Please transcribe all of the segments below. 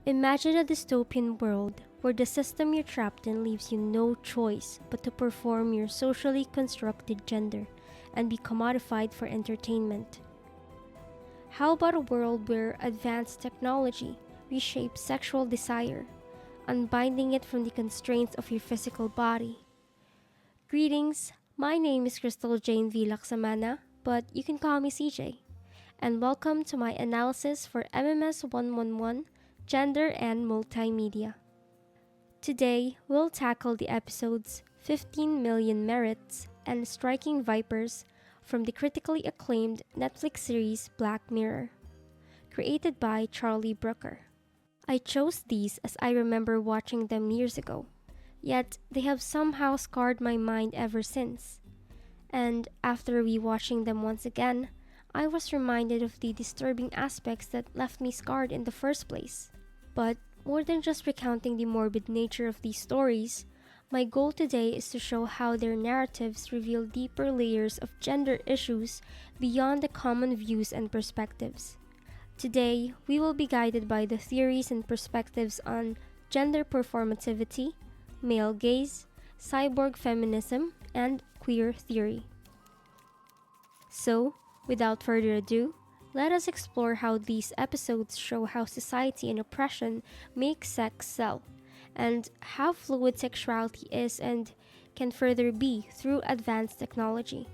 Imagine a dystopian world where the system you're trapped in leaves you no choice but to perform your socially constructed gender and be commodified for entertainment. How about a world where advanced technology reshapes sexual desire, unbinding it from the constraints of your physical body? Greetings, my name is Crystal Jane V. Laksamana, but you can call me CJ, and welcome to my analysis for MMS 111, Gender and Multimedia. Today, we'll tackle the episodes 15 Million Merits and Striking Vipers from the critically acclaimed Netflix series Black Mirror, created by Charlie Brooker. I chose these as I remember watching them years ago, yet they have somehow scarred my mind ever since. And after rewatching them once again, I was reminded of the disturbing aspects that left me scarred in the first place. But more than just recounting the morbid nature of these stories, my goal today is to show how their narratives reveal deeper layers of gender issues beyond the common views and perspectives. Today, we will be guided by the theories and perspectives on gender performativity, male gaze, cyborg feminism, and queer theory. So, without further ado, let us explore how these episodes show how society and oppression make sex sell, and how fluid sexuality is and can further be through advanced technology.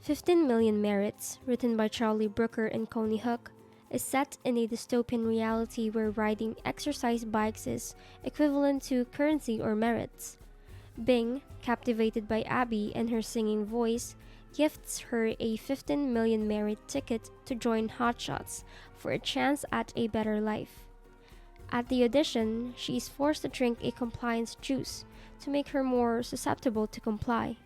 15 Million Merits, written by Charlie Brooker and Coney Hook, is set in a dystopian reality where riding exercise bikes is equivalent to currency or merits. Bing, captivated by Abby and her singing voice, gifts her a 15 million merit ticket to join Hotshots for a chance at a better life. At the audition, she is forced to drink a compliance juice to make her more susceptible to comply.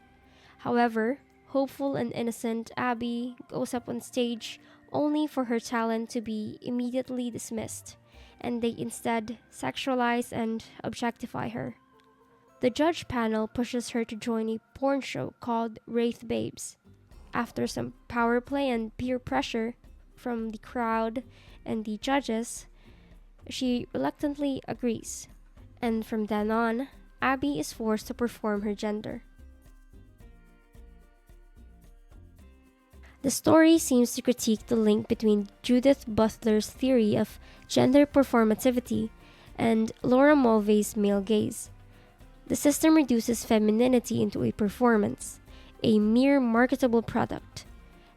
However, hopeful and innocent Abby goes up on stage only for her talent to be immediately dismissed, and they instead sexualize and objectify her. The judge panel pushes her to join a porn show called Wraith Babes. After some power play and peer pressure from the crowd and the judges, she reluctantly agrees, and from then on, Abby is forced to perform her gender. The story seems to critique the link between Judith Butler's theory of gender performativity and Laura Mulvey's male gaze. The system reduces femininity into a performance, a mere marketable product,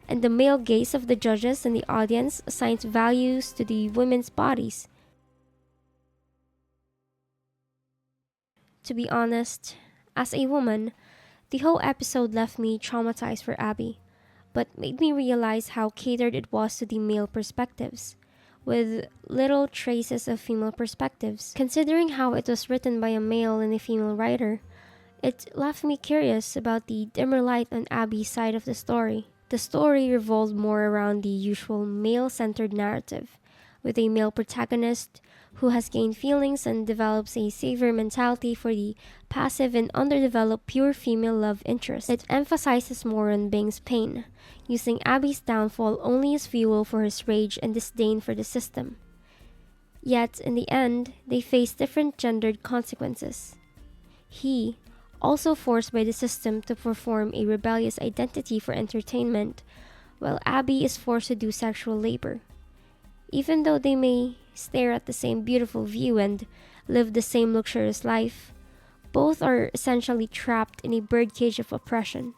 and the male gaze of the judges and the audience assigns values to the women's bodies. To be honest, as a woman, the whole episode left me traumatized for Abby, but made me realize how catered it was to the male perspectives, with little traces of female perspectives. Considering how it was written by a male and a female writer, it left me curious about the dimmer light on Abby's side of the story. The story revolved more around the usual male-centered narrative, with a male protagonist who has gained feelings and develops a savior mentality for the passive and underdeveloped pure female love interest. It emphasizes more on Bing's pain, using Abby's downfall only as fuel for his rage and disdain for the system. Yet, in the end, they face different gendered consequences. He, also forced by the system to perform a rebellious identity for entertainment, while Abby is forced to do sexual labor. Even though they may stare at the same beautiful view and live the same luxurious life, both are essentially trapped in a birdcage of oppression.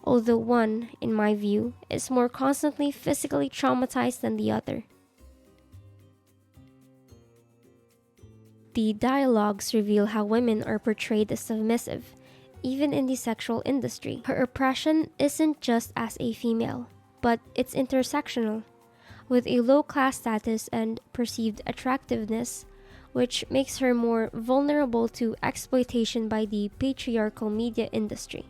Although one, in my view, is more constantly physically traumatized than the other. The dialogues reveal how women are portrayed as submissive, even in the sexual industry. Her oppression isn't just as a female, but it's intersectional, with a low-class status and perceived attractiveness, which makes her more vulnerable to exploitation by the patriarchal media industry.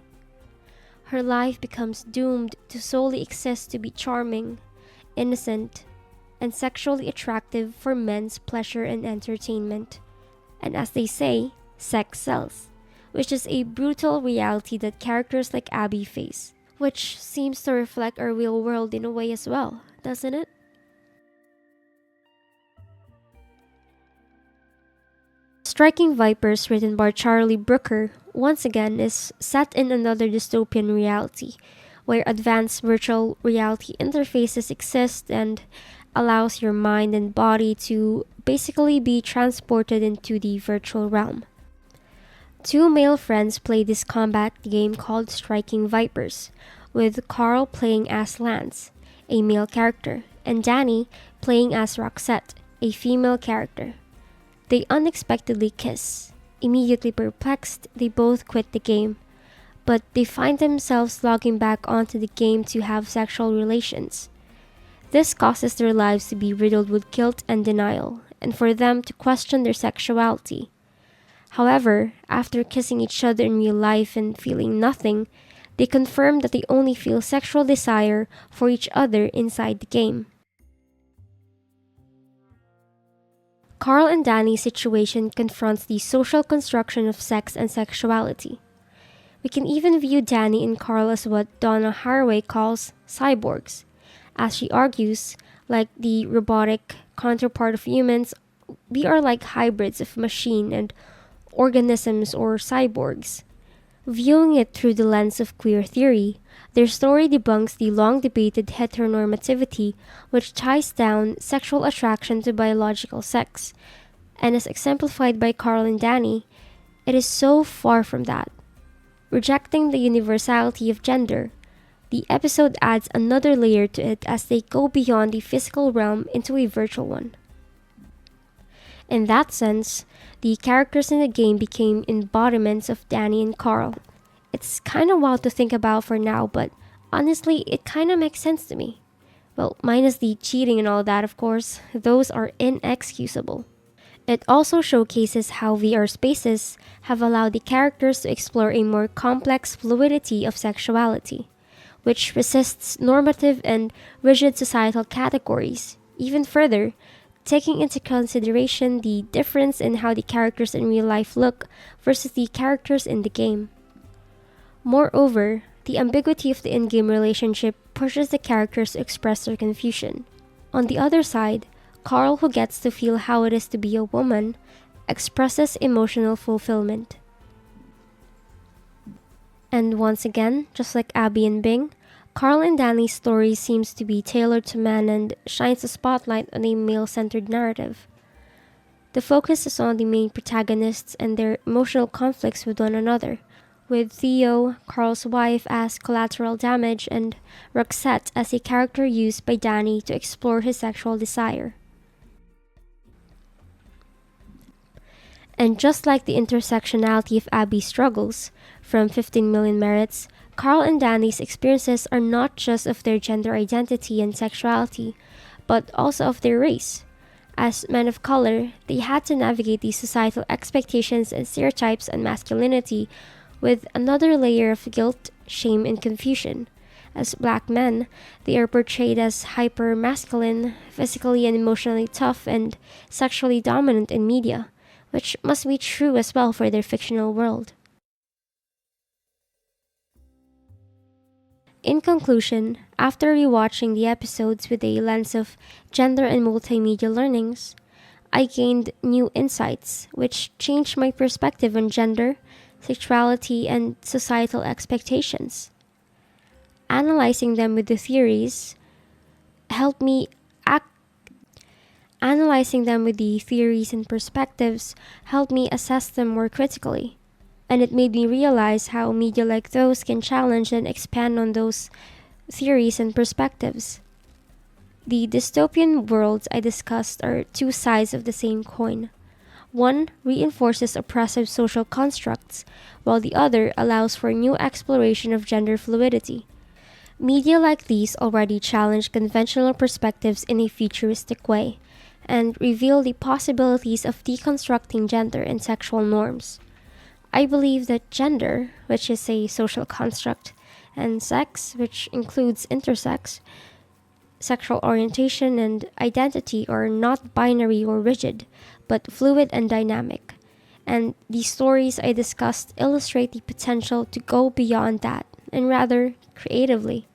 Her life becomes doomed to solely exist to be charming, innocent, and sexually attractive for men's pleasure and entertainment. And as they say, sex sells, which is a brutal reality that characters like Abby face, which seems to reflect our real world in a way as well, doesn't it? Striking Vipers, written by Charlie Brooker, once again is set in another dystopian reality, where advanced virtual reality interfaces exist and allows your mind and body to basically be transported into the virtual realm. Two male friends play this combat game called Striking Vipers, with Carl playing as Lance, a male character, and Danny playing as Roxette, a female character. They unexpectedly kiss. Immediately perplexed, they both quit the game, but they find themselves logging back onto the game to have sexual relations. This causes their lives to be riddled with guilt and denial, and for them to question their sexuality. However, after kissing each other in real life and feeling nothing, they confirm that they only feel sexual desire for each other inside the game. Carl and Danny's situation confronts the social construction of sex and sexuality. We can even view Danny and Carl as what Donna Haraway calls cyborgs. As she argues, like the robotic counterpart of humans, we are like hybrids of machine and organisms or cyborgs. Viewing it through the lens of queer theory, their story debunks the long-debated heteronormativity which ties down sexual attraction to biological sex, and as exemplified by Carl and Danny, it is so far from that. Rejecting the universality of gender, the episode adds another layer to it as they go beyond the physical realm into a virtual one. In that sense, the characters in the game became embodiments of Danny and Carl. It's kinda wild to think about for now, but honestly, it kinda makes sense to me. Well, minus the cheating and all that, of course. Those are inexcusable. It also showcases how VR spaces have allowed the characters to explore a more complex fluidity of sexuality, which resists normative and rigid societal categories. Even further, taking into consideration the difference in how the characters in real life look versus the characters in the game. Moreover, the ambiguity of the in-game relationship pushes the characters to express their confusion. On the other side, Carl, who gets to feel how it is to be a woman, expresses emotional fulfillment. And once again, just like Abby and Bing, Carl and Danny's story seems to be tailored to men and shines a spotlight on a male-centered narrative. The focus is on the main protagonists and their emotional conflicts with one another, with Theo, Carl's wife, as collateral damage and Roxette as a character used by Danny to explore his sexual desire. And just like the intersectionality of Abby's struggles, from 15 Million Merits, Carl and Danny's experiences are not just of their gender identity and sexuality, but also of their race. As men of color, they had to navigate these societal expectations and stereotypes on masculinity with another layer of guilt, shame, and confusion. As black men, they are portrayed as hyper-masculine, physically and emotionally tough, and sexually dominant in media, which must be true as well for their fictional world. In conclusion, after rewatching the episodes with a lens of gender and multimedia learnings, I gained new insights which changed my perspective on gender, sexuality, and societal expectations. Analyzing them with the theories and perspectives helped me assess them more critically. And it made me realize how media like those can challenge and expand on those theories and perspectives. The dystopian worlds I discussed are two sides of the same coin. One reinforces oppressive social constructs, while the other allows for new exploration of gender fluidity. Media like these already challenge conventional perspectives in a futuristic way, and reveal the possibilities of deconstructing gender and sexual norms. I believe that gender, which is a social construct, and sex, which includes intersex, sexual orientation, and identity are not binary or rigid, but fluid and dynamic. And the stories I discussed illustrate the potential to go beyond that, and rather creatively.